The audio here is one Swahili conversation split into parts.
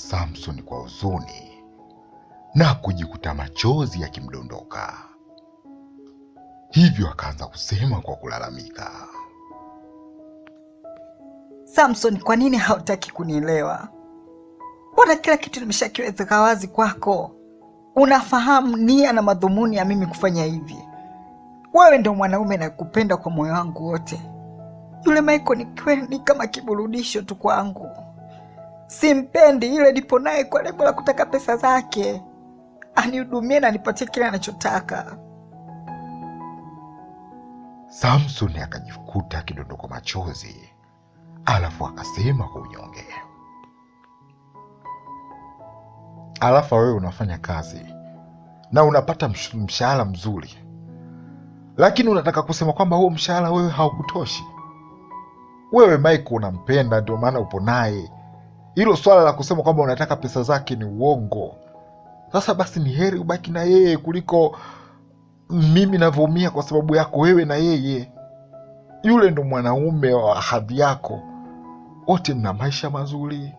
Samson kwa huzuni na kujikuta machozi yakimdondoka. Hivyo akaanza kusema kwa kulalamika, Samson, kwa nini hautaki kunielewa? Mbona kila kitu nimeshakiweka wazi kwako? Unafahamu nia na madhumuni ya mimi kufanya hivi. Wewe ndio mwanaume na kupenda kwa moyo wangu wote. Yule Michael ni kama kiburudisho tu kwangu. Simpendi, ile nipo naye kwa lengo la kutaka pesa zake. Anihudumie na nipatie kile anachotaka. Samson akajikuta akidondoka machozi, alafu akasema kwa unyonge, alafu wewe unafanya kazi na unapata mshahara mzuri, lakini unataka kusema kwamba huo mshahara wewe haukutoshi? Wewe Michael unampenda, ndio maana upo naye. Hilo swala la kusema kwamba unataka pesa zake ni uongo. Sasa basi ni heri ubaki na yeye kuliko mimi navyoumia kwa sababu yako wewe na yeye. Yule ndo mwanaume wa hadhi yako. Wote mna maisha mazuri,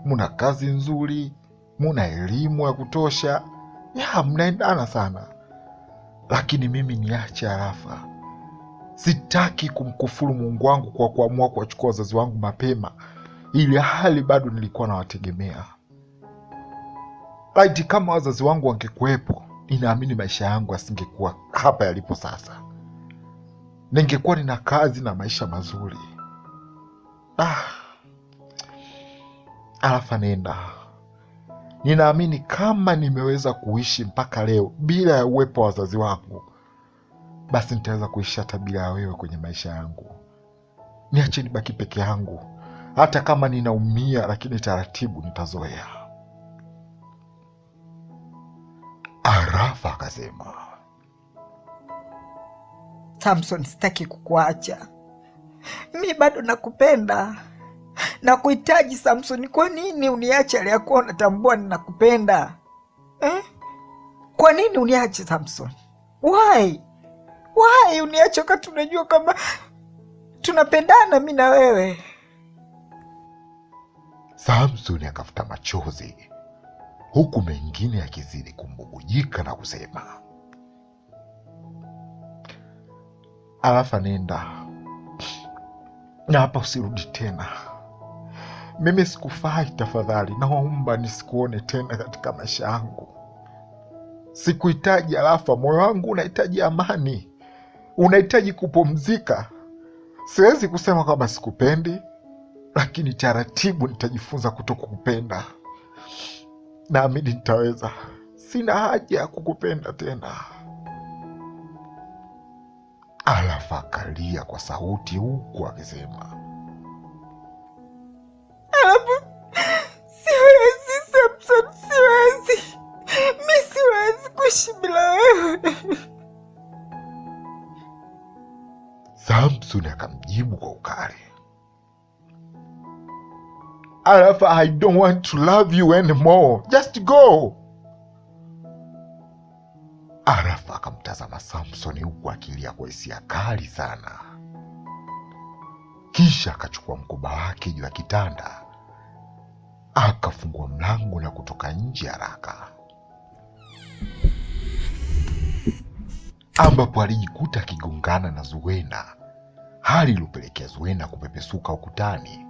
muna kazi nzuri, muna elimu ya kutosha, mnaendana sana. Lakini mimi niache Arafa. Sitaki kumkufuru Mungu wangu kwa kuamua kuwachukua wazazi wangu mapema, ili hali bado nilikuwa nawategemea. Laiti kama wazazi wangu wangekuwepo, ninaamini maisha yangu yasingekuwa hapa yalipo sasa. Ningekuwa nina kazi na maisha mazuri. Arafa, nenda. Ninaamini kama nimeweza kuishi mpaka leo bila ya uwepo wa wazazi wangu, basi nitaweza kuishi hata bila ya wewe kwenye maisha yangu. Niache nibaki peke yangu. Hata kama ninaumia, lakini taratibu nitazoea. Arafa akasema, Samson, sitaki kukuacha. Mimi bado nakupenda na kuhitaji. Samson, kwa nini uniache aliyakuwa unatambua ninakupenda? Kwa nini uniache Samson? Why uniache wakati unajua kama tunapendana mimi na wewe? Samson akafuta machozi, huku mengine yakizidi kumbubujika na kusema, Arafa, nenda. Na hapa usirudi tena. Mimi sikufai, tafadhali. Naomba nisikuone tena katika maisha yangu. Sikuhitaji Arafa, moyo wangu unahitaji amani. Unahitaji kupumzika. Siwezi kusema kwamba sikupendi, lakini taratibu nitajifunza kutokukupenda. Naamini nitaweza. Sina haja ya kukupenda tena. Arafa akalia kwa sauti huku akisema, siwezi Samson, siwezi. Mimi siwezi kuishi bila wewe. Samson akamjibu kwa ukali, Arafa, I don't want to love you anymore. Just go. Arafa akamtazama Samson huku akilia kwa hisia kali sana. Kisha akachukua mkoba wake juu ya kitanda, akafungua mlango na kutoka nje haraka, ambapo alijikuta akigongana na Zuena, hali iliyopelekea Zuena kupepesuka ukutani,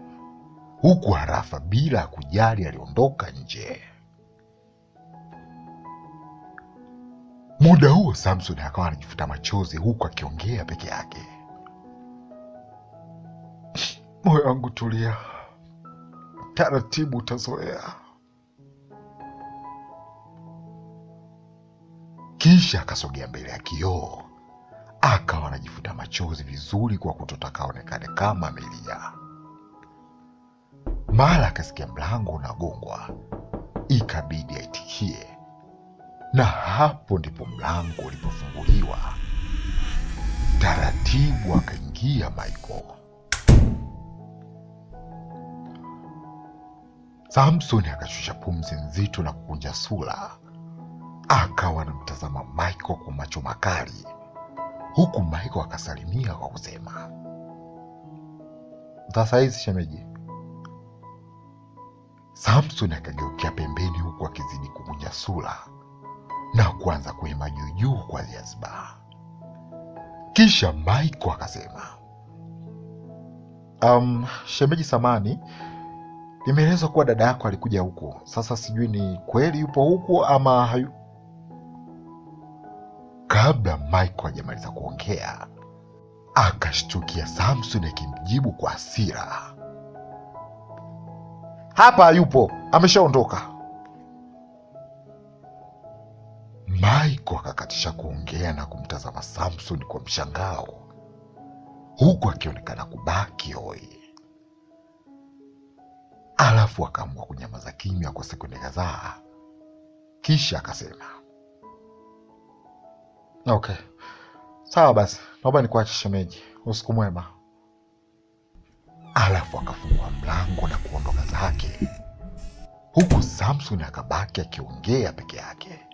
huku Arafa bila kujali aliondoka nje. Muda huo Samson akawa anajifuta machozi huku akiongea peke yake, moyo wangu tulia, taratibu utazoea. Kisha akasogea mbele ya kioo, akawa anajifuta machozi vizuri kwa kutotaka aonekane kama amelia. Mara akasikia mlango unagongwa, ikabidi aitikie, na hapo ndipo mlango ulipofunguliwa. Taratibu akaingia Michael. Samson akashusha pumzi nzito na kukunja sura, akawa anamtazama Michael kwa macho makali, huku Michael akasalimia kwa kusema, sasa hizi shemeji. Samson akageukia pembeni huku akizidi kukunja sura na kuanza kuhema juu kwa jazba. Kisha Michael akasema, shemeji samani, nimeelezwa kuwa dada yako alikuja huku. Sasa sijui ni kweli yupo huku ama hayu. Kabla Michael hajamaliza kuongea, akashtukia Samson akimjibu kwa hasira, hapa hayupo, ameshaondoka. Michael akakatisha kuongea na kumtazama Samson kwa mshangao, huku akionekana kubaki hoi. Alafu akaamua kunyamaza kimya kwa sekunde kadhaa, kisha akasema, okay, sawa basi, naomba nikuache shemeji, usiku mwema. Alafu akafungua mlango na kuondoka zake, huku Samson akabaki akiongea peke yake.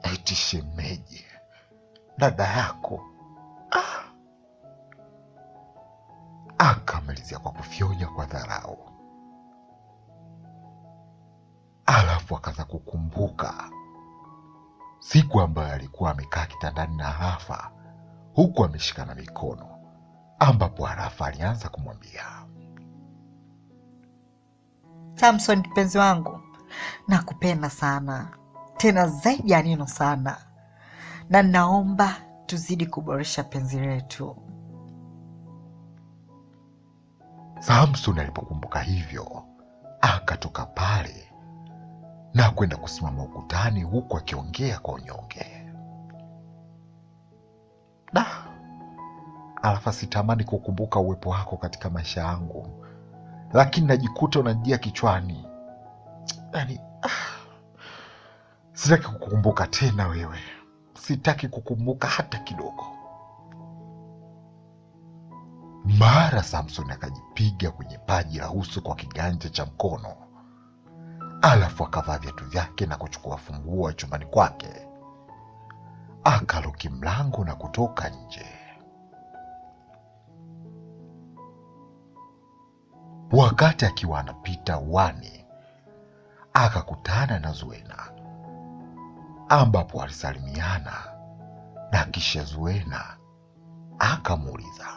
Eti shemeji, dada yako. Akamalizia kwa kufyonya kwa dharau. Alafu akaanza kukumbuka siku ambayo alikuwa amekaa kitandani na Arafa huku ameshikana mikono, ambapo Arafa alianza kumwambia, Samson mpenzi wangu, nakupenda sana, tena zaidi ya neno sana, na naomba tuzidi kuboresha penzi letu. Samson alipokumbuka hivyo, akatoka pale na kwenda kusimama ukutani huku akiongea kwa unyonge. Arafa, sitamani kukumbuka uwepo wako katika maisha yangu, lakini najikuta unajia kichwani. Yaani, sitaki kukumbuka tena wewe. Sitaki kukumbuka hata kidogo. Mara Samson akajipiga kwenye paji la uso kwa kiganja cha mkono, alafu akavaa viatu vyake na kuchukua funguo wa chumbani kwake, akaluki mlango na kutoka nje. Wakati akiwa anapita uani, akakutana na Zuena, ambapo walisalimiana na kisha Zuena akamuuliza,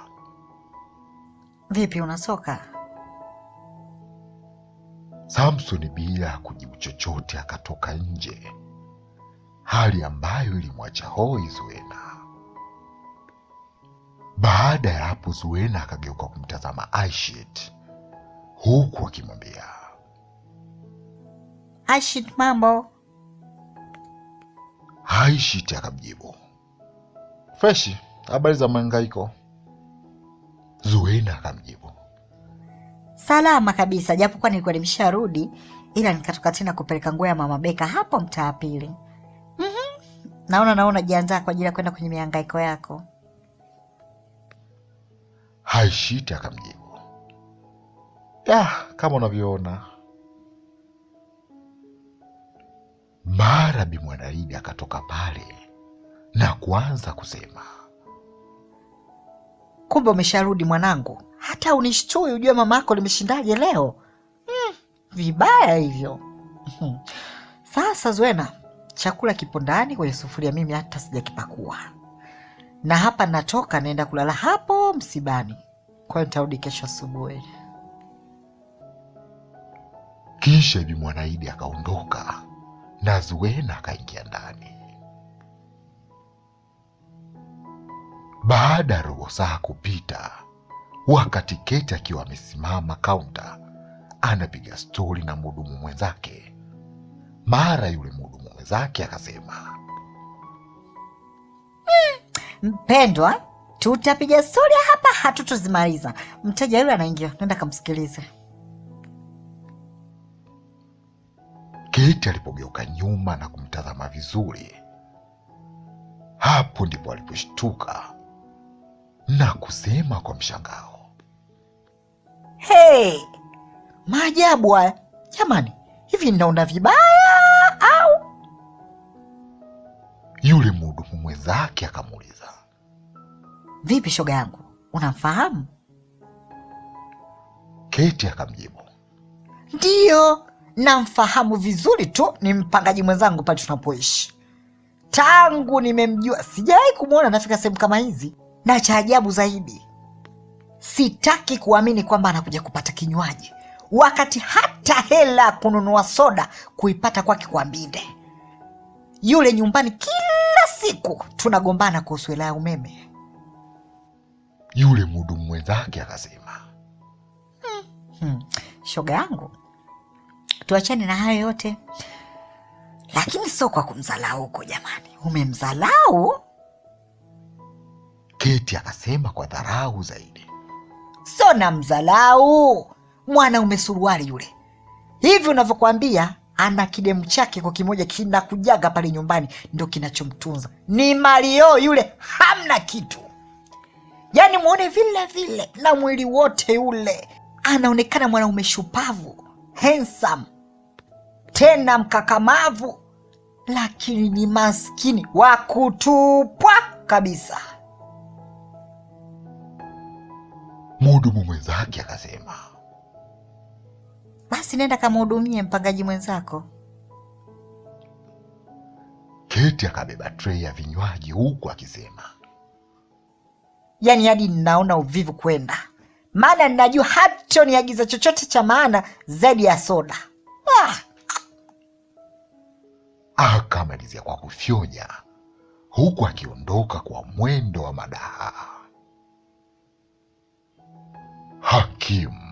vipi, unasoka? Samson bila kujibu chochote akatoka nje, hali ambayo ilimwacha hoi Zuena. Baada ya hapo, Zuena akageuka kumtazama Aishit huku akimwambia, Aishit, mambo? Aishit akamjibu, freshi, habari za mahangaiko? Zuena akamjibu, salama kabisa, japo kwa nilikuwa nimesharudi, ila nikatoka tena kupeleka nguo ya mama Beka hapo mtaa pili. Naona jiandaa kwa ajili ya kwenda kwenye mihangaiko yako. Aishit akamjibu, kama unavyoona. Mara Bi Mwanaidi akatoka pale na kuanza kusema, kumbe umesharudi mwanangu, hata unishtui ujue mama yako limeshindaje leo. Vibaya hivyo. Sasa Zuena, chakula kipo ndani kwenye sufuria, mimi hata sijakipakua, na hapa natoka naenda kulala hapo msibani, kwa hiyo nitarudi kesho asubuhi. Kisha Bi Mwanaidi akaondoka na Zuena akaingia ndani. Baada ya robo saa kupita, wakati Keti akiwa amesimama kaunta anapiga stori na mhudumu mwenzake, mara yule mhudumu mwenzake akasema, mpendwa, tutapiga stori hapa hatutuzimaliza. Mteja yule anaingia, nenda kamsikilize. Keti alipogeuka nyuma na kumtazama vizuri, hapo ndipo aliposhtuka na kusema kwa mshangao, hey, maajabu haya jamani, hivi ninaona vibaya au? Yule mhudumu mwenzake akamuuliza, vipi shoga yangu, unamfahamu? Keti akamjibu, Ndiyo, namfahamu vizuri tu, ni mpangaji mwenzangu pale tunapoishi. Tangu nimemjua sijawahi kumwona anafika sehemu kama hizi, na cha ajabu zaidi, sitaki kuamini kwamba anakuja kupata kinywaji wakati hata hela kununua soda kuipata kwake kwa Mbinde. Yule nyumbani kila siku tunagombana kuhusu hela ya umeme. Yule mhudumu mwenzake akasema, Shoga yangu, tuachane na hayo yote, lakini sio kwa kumdharau huko jamani. Umemdharau? Keti akasema kwa dharau zaidi, sio na mdharau, mwanaume suruali yule. Hivi unavyokuambia, ana kidemu chake kwa kimoja kinakujaga pale nyumbani, ndio kinachomtunza. Ni Mario yule, hamna kitu. Yaani muone vile vile na mwili wote ule, anaonekana mwanaume shupavu, handsome, tena mkakamavu, lakini ni maskini wa kutupwa kabisa. mhudumu mwenzake akasema, basi nenda kamhudumie mpangaji mwenzako. Keti akabeba trei ya vinywaji huku akisema, yaani hadi ninaona uvivu kwenda, maana ninajua hato niagiza chochote cha maana zaidi ya soda. Akamalizia kwa kufyonya huku akiondoka kwa mwendo wa madaha. Hakimu